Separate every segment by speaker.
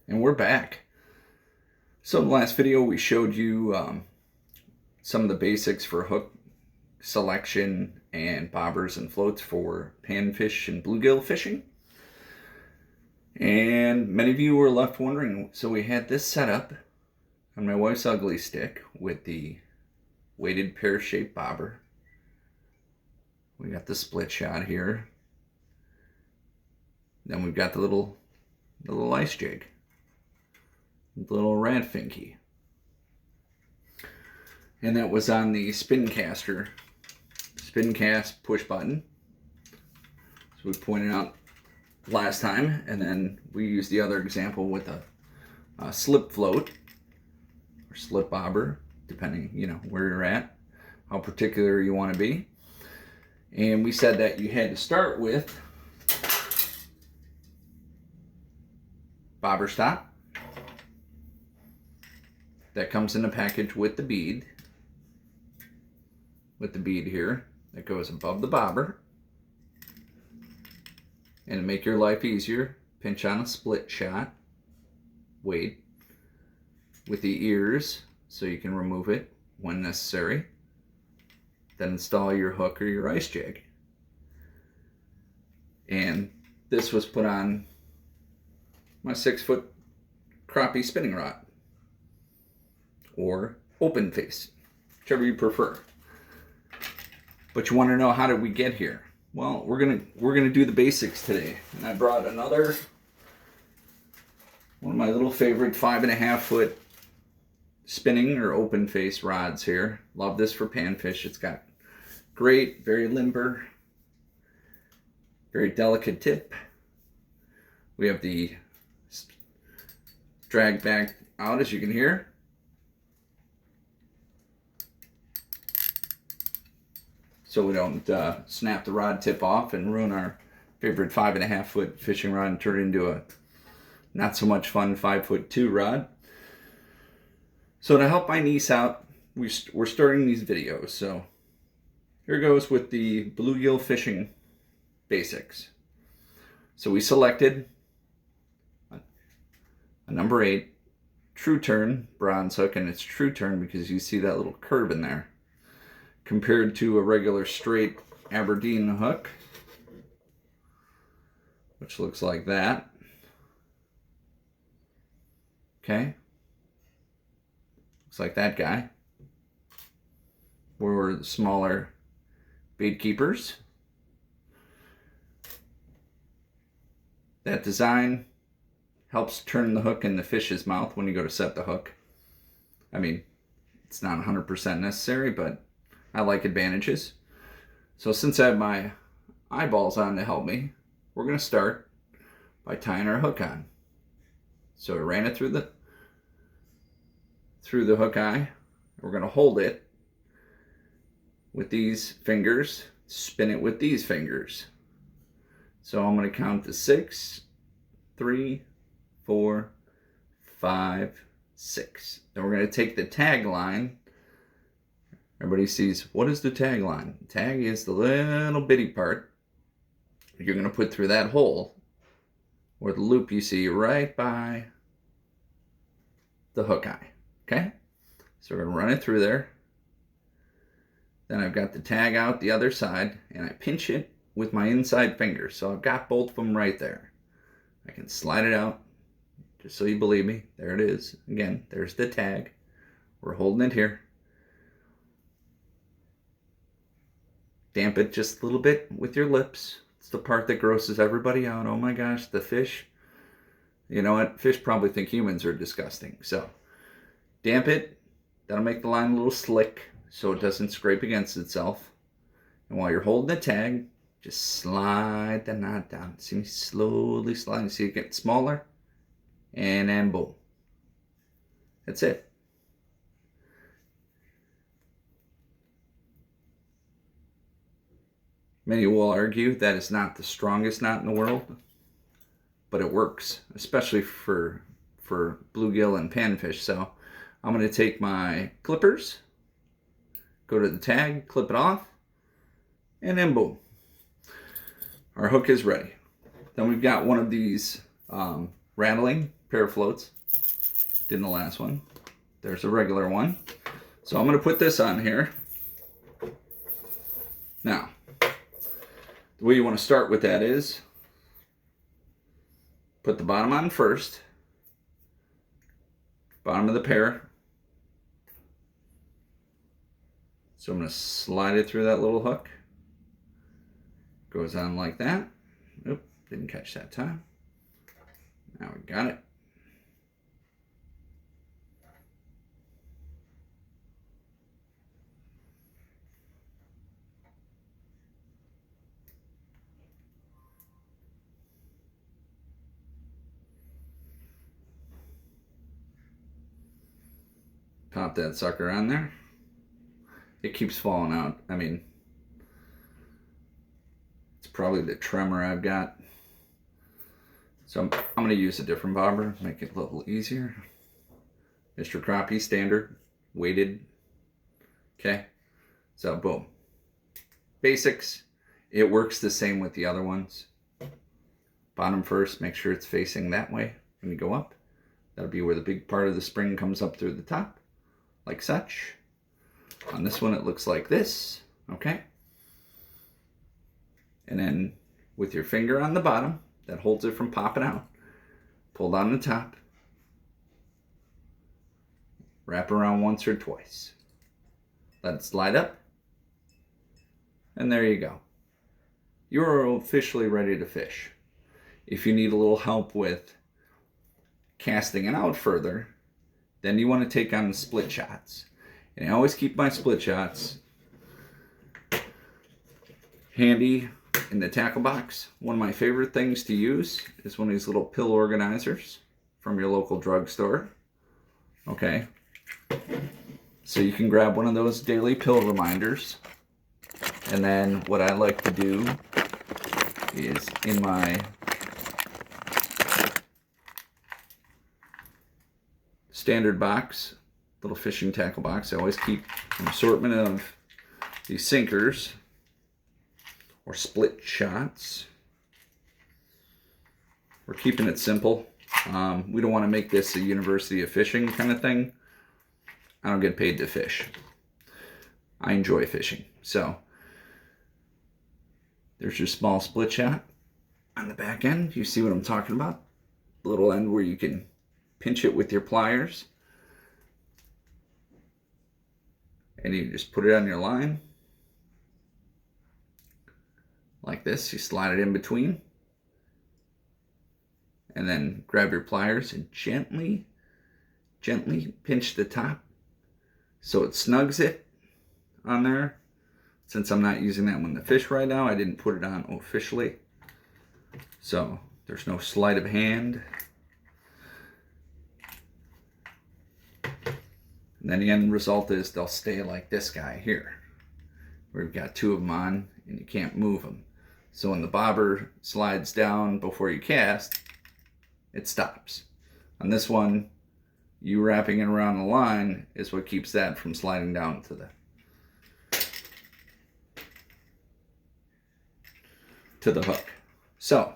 Speaker 1: And we're back. So in the last video we showed you some of the basics for hook selection and bobbers and floats for panfish and bluegill fishing. And many of you were left wondering, so we had this set up on my wife's ugly stick with the weighted pear-shaped bobber. We got the split shot here. Then we've got the little ice jig. Little radfinky. And that was on the spin cast push button. So we pointed out last time, and then we used the other example with a slip float or slip bobber, depending, where you're at, how particular you want to be. And we said that you had to start with bobber stop. That comes in a package with the bead. With the bead here that goes above the bobber. And to make your life easier, pinch on a split shot. Wait. With the ears so you can remove it when necessary. Then install your hook or your ice jig. And this was put on my 6-foot crappie spinning rod. Or open face, whichever you prefer. But you want to know, how did we get here? Well, we're gonna do the basics today, and I brought one of my little favorite 5.5-foot spinning or open face rods here. Love this for panfish. It's got great, very limber, very delicate tip. We have the drag back out, as you can hear. So we don't snap the rod tip off and ruin our favorite 5.5-foot fishing rod and turn it into a not so much fun 5'2" rod. So to help my niece out, we're starting these videos. So here goes with the bluegill fishing basics. So we selected a number 8 true turn bronze hook, and it's true turn because you see that little curve in there, compared to a regular straight Aberdeen hook, which looks like that. Okay. Looks like that guy. We're the smaller bait keepers. That design helps turn the hook in the fish's mouth when you go to set the hook. I mean, it's not 100% necessary, but I like advantages. So since I have my eyeballs on to help me, we're going to start by tying our hook on. So I ran it through the hook eye. We're going to hold it with these fingers, spin it with these fingers. So I'm going to count to 6, 3, 4, 5, 6. Then we're going to take the tag line. Everybody sees, what is the tag line? Tag is the little bitty part you're going to put through that hole, or the loop you see right by the hook eye. Okay? So we're going to run it through there. Then I've got the tag out the other side, and I pinch it with my inside finger. So I've got both of them right there. I can slide it out, just so you believe me. There it is. Again, there's the tag. We're holding it here. Damp it just a little bit with your lips. It's the part that grosses everybody out. Oh my gosh, the fish. You know what? Fish probably think humans are disgusting. So, damp it. That'll make the line a little slick so it doesn't scrape against itself. And while you're holding the tag, just slide the knot down. See me slowly sliding. See it get smaller. And then boom. That's it. Many will argue that it's not the strongest knot in the world, but it works, especially for bluegill and panfish. So I'm going to take my clippers, go to the tag, clip it off, and then boom. Our hook is ready. Then we've got one of these rattling pair of floats. Did in the last one. There's a regular one. So I'm going to put this on here. Now, the way you want to start with that is put the bottom on first. Bottom of the pair. So I'm going to slide it through that little hook. Goes on like that. Oop, didn't catch that time. Now we got it. Pop that sucker on there. It keeps falling out. I mean, it's probably the tremor I've got. So I'm going to use a different bobber, make it a little easier. Mr. Crappie standard, weighted. Okay, so boom. Basics. It works the same with the other ones. Bottom first, make sure it's facing that way when you go up. That'll be where the big part of the spring comes up through the top, like such. On this one, it looks like this, okay? And then with your finger on the bottom, that holds it from popping out, pull down the top, wrap around once or twice. Let it slide up, and there you go. You're officially ready to fish. If you need a little help with casting it out further, then you want to take on the split shots. And I always keep my split shots handy in the tackle box. One of my favorite things to use is one of these little pill organizers from your local drugstore. Okay. So you can grab one of those daily pill reminders. And then what I like to do is in my standard box, little fishing tackle box, I always keep an assortment of these sinkers or split shots. We're keeping it simple. We don't want to make this a University of Fishing kind of thing. I don't get paid to fish. I enjoy fishing. So there's your small split shot on the back end. You see what I'm talking about? The little end where you can pinch it with your pliers. And you just put it on your line. Like this. You slide it in between. And then grab your pliers and gently pinch the top so it snugs it on there. Since I'm not using that one to fish right now, I didn't put it on officially. So there's no sleight of hand. And then the end result is they'll stay like this guy here, where you've got two of them on and you can't move them. So when the bobber slides down before you cast, it stops. On this one, you wrapping it around the line is what keeps that from sliding down to the hook. So,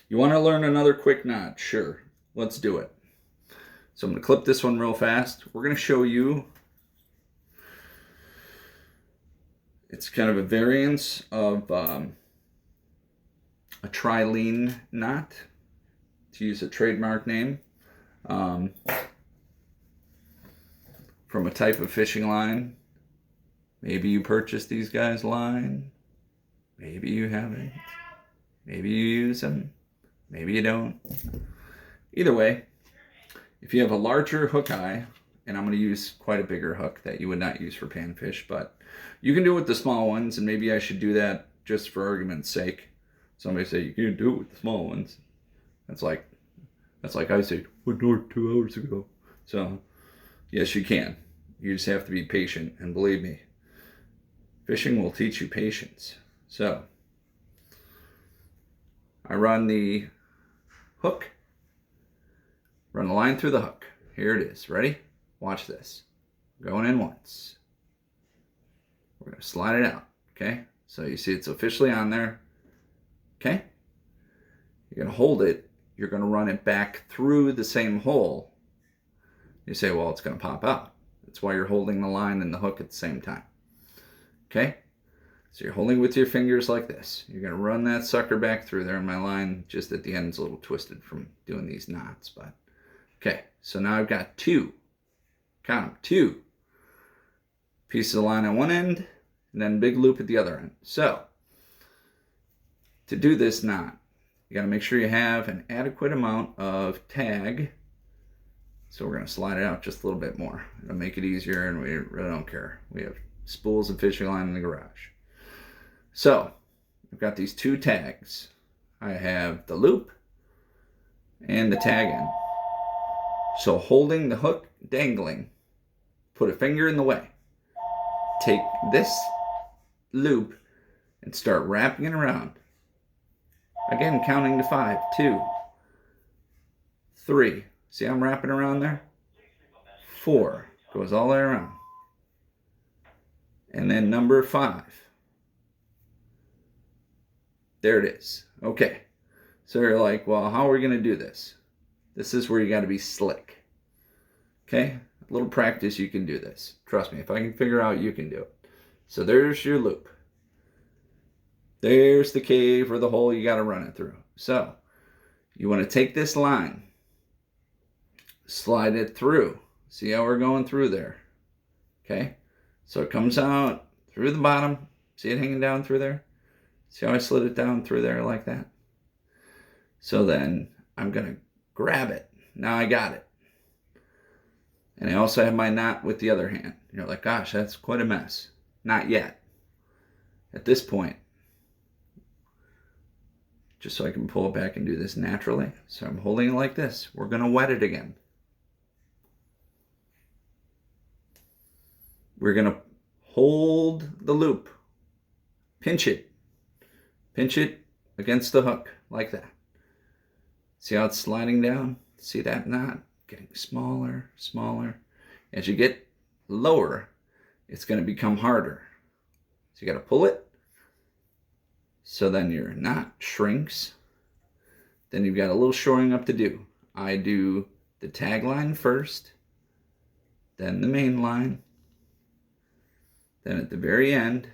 Speaker 1: you want to learn another quick knot? Sure, let's do it. So I'm going to clip this one real fast. We're going to show you, it's kind of a variance of a trilene knot, to use a trademark name, from a type of fishing line. Maybe you purchased these guys' line. Maybe you haven't. Maybe you use them. Maybe you don't. Either way, if you have a larger hook eye, and I'm going to use quite a bigger hook that you would not use for panfish, but you can do it with the small ones, and maybe I should do that just for argument's sake. Somebody say, you can't do it with the small ones. That's like I said, what, 2 hours ago. So, yes, you can. You just have to be patient, and believe me, fishing will teach you patience. So, I run the hook, run the line through the hook. Here it is. Ready? Watch this. Going in once. We're going to slide it out. Okay? So you see it's officially on there. Okay? You're going to hold it. you're going to run it back through the same hole. You say, well, it's going to pop out. That's why you're holding the line and the hook at the same time. Okay? So you're holding with your fingers like this. You're going to run that sucker back through there. And my line just at the end is a little twisted from doing these knots. But okay, so now I've got two. Count them. Two pieces of line on one end and then big loop at the other end. So to do this knot, you got to make sure you have an adequate amount of tag. So we're going to slide it out just a little bit more. It'll make it easier, and we really don't care. We have spools and fishing line in the garage. So I've got these two tags. I have the loop and the tag end. So holding the hook dangling, put a finger in the way. Take this loop and start wrapping it around. Again, counting to 5. 2, 3. See how I'm wrapping around there? 4. Goes all the way around. And then number 5. There it is. Okay. So you're like, well, how are we going to do this? This is where you got to be slick. Okay? A little practice, you can do this. Trust me, if I can figure out, you can do it. So there's your loop. There's the cave or the hole you got to run it through. So you want to take this line, slide it through. See how we're going through there? Okay? So it comes out through the bottom. See it hanging down through there? See how I slid it down through there like that? So then I'm going to grab it. Now I got it. And I also have my knot with the other hand. You're like, gosh, that's quite a mess. Not yet. At this point, just so I can pull it back and do this naturally. So I'm holding it like this. We're going to wet it again. We're going to hold the loop. Pinch it. Pinch it against the hook like that. See how it's sliding down? See that knot? Getting smaller, smaller. As you get lower, it's going to become harder. So you got to pull it. So then your knot shrinks. Then you've got a little shoring up to do. I do the tag line first, then the main line. Then at the very end,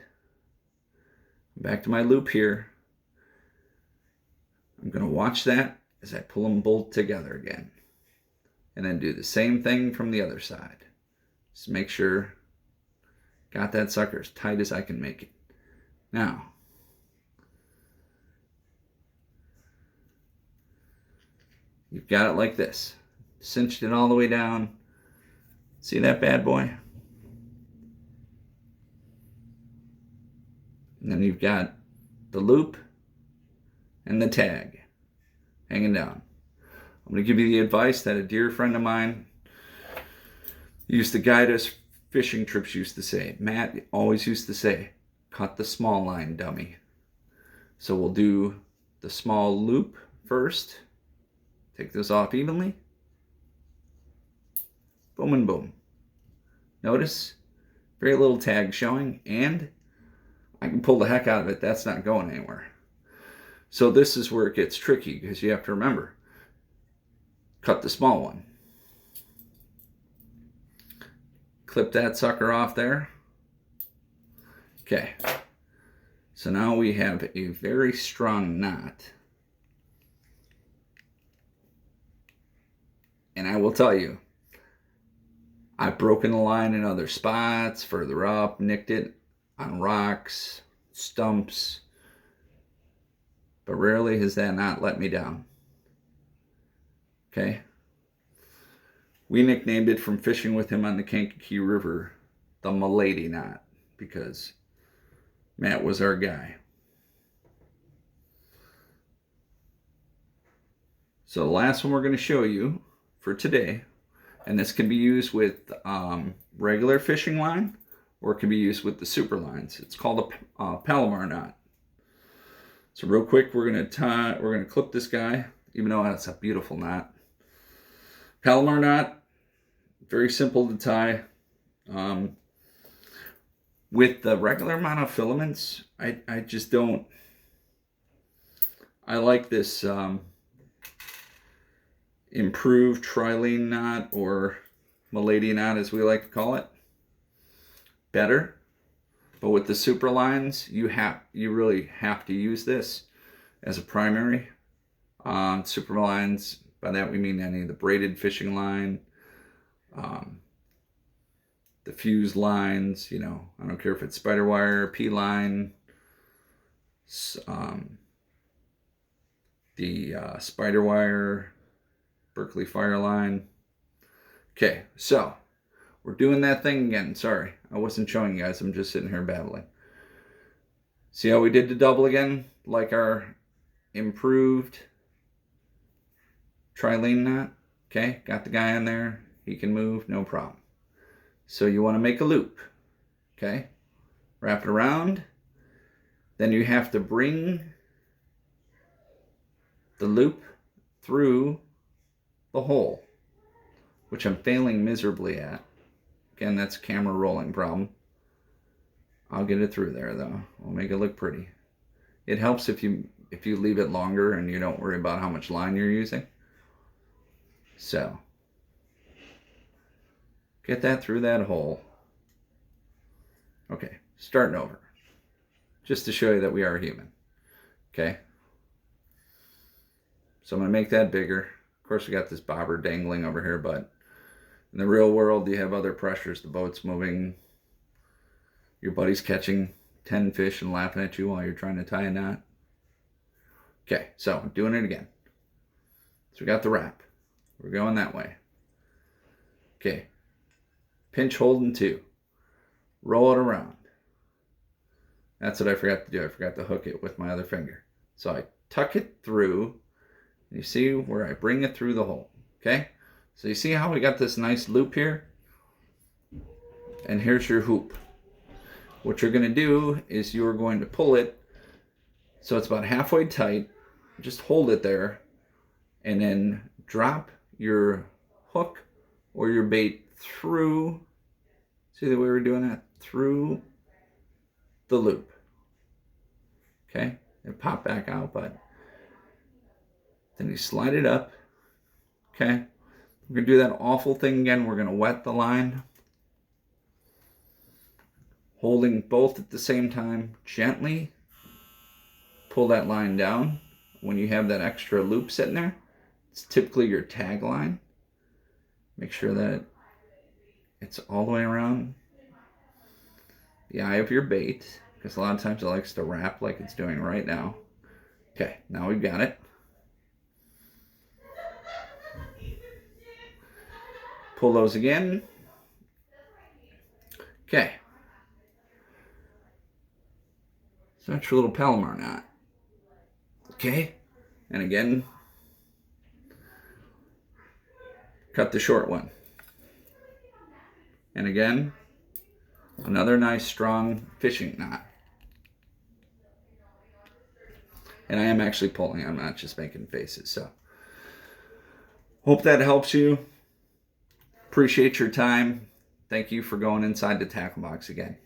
Speaker 1: back to my loop here. I'm going to watch that as I pull them both together again. And then do the same thing from the other side. Just make sure got that sucker as tight as I can make it. Now, you've got it like this. Cinched it all the way down. See that bad boy? And then you've got the loop and the tag hanging down. I'm going to give you the advice that a dear friend of mine used to guide us fishing trips used to say. Matt always used to say, cut the small line, dummy. So we'll do the small loop first. Take this off evenly. Boom and boom. Notice, very little tag showing, and I can pull the heck out of it. That's not going anywhere. So this is where it gets tricky, because you have to remember, cut the small one. Clip that sucker off there. Okay. So now we have a very strong knot. And I will tell you, I've broken the line in other spots, further up, nicked it on rocks, stumps, but rarely has that knot let me down. Okay? We nicknamed it from fishing with him on the Kankakee River, the Milady knot, because Matt was our guy. So the last one we're going to show you for today, and this can be used with regular fishing line, or it can be used with the super lines. It's called a Palomar knot. So real quick, we're gonna clip this guy, even though that's a beautiful knot. Palomar knot, very simple to tie. With the regular amount of filaments, I just don't. I like this improved trilene knot, or Milady knot as we like to call it, better. But with the super lines, you really have to use this as a primary. Super lines, by that we mean any of the braided fishing line, the fuse lines, you know, I don't care if it's spider wire, P line, the spider wire, Berkeley fire line. Okay, so we're doing that thing again. Sorry, I wasn't showing you guys. I'm just sitting here babbling. See how we did the double again? Like our improved trilene knot. Okay, got the guy in there. He can move, no problem. So you want to make a loop. Okay, wrap it around. Then you have to bring the loop through the hole, which I'm failing miserably at. Again, that's a camera rolling problem. I'll get it through there though. We'll make it look pretty. It helps if you leave it longer and you don't worry about how much line you're using. So, get that through that hole. Okay, starting over. Just to show you that we are human. Okay? So I'm going to make that bigger. Of course, we got this bobber dangling over here, but in the real world, you have other pressures. The boat's moving. Your buddy's catching 10 fish and laughing at you while you're trying to tie a knot. Okay, so I'm doing it again. So we got the wrap. We're going that way. Okay. Pinch, hold, and 2. Roll it around. That's what I forgot to do. I forgot to hook it with my other finger. So I tuck it through. You see where I bring it through the hole. Okay? So you see how we got this nice loop here? And here's your hoop. What you're going to do is you're going to pull it so it's about halfway tight. Just hold it there. And then drop your hook or your bait through. See the way we're doing that? Through the loop. Okay? It pop back out, but then you slide it up. Okay? We're going to do that awful thing again. We're going to wet the line. Holding both at the same time. Gently pull that line down. When you have that extra loop sitting there, it's typically your tag line. Make sure that it's all the way around the eye of your bait, because a lot of times it likes to wrap like it's doing right now. Okay, now we've got it. Pull those again. Okay. So that's your little Palomar knot. Okay, and again, cut the short one. And again, another nice strong fishing knot. And I am actually pulling, I'm not just making faces. So, hope that helps you. Appreciate your time. Thank you for going inside the tackle box again.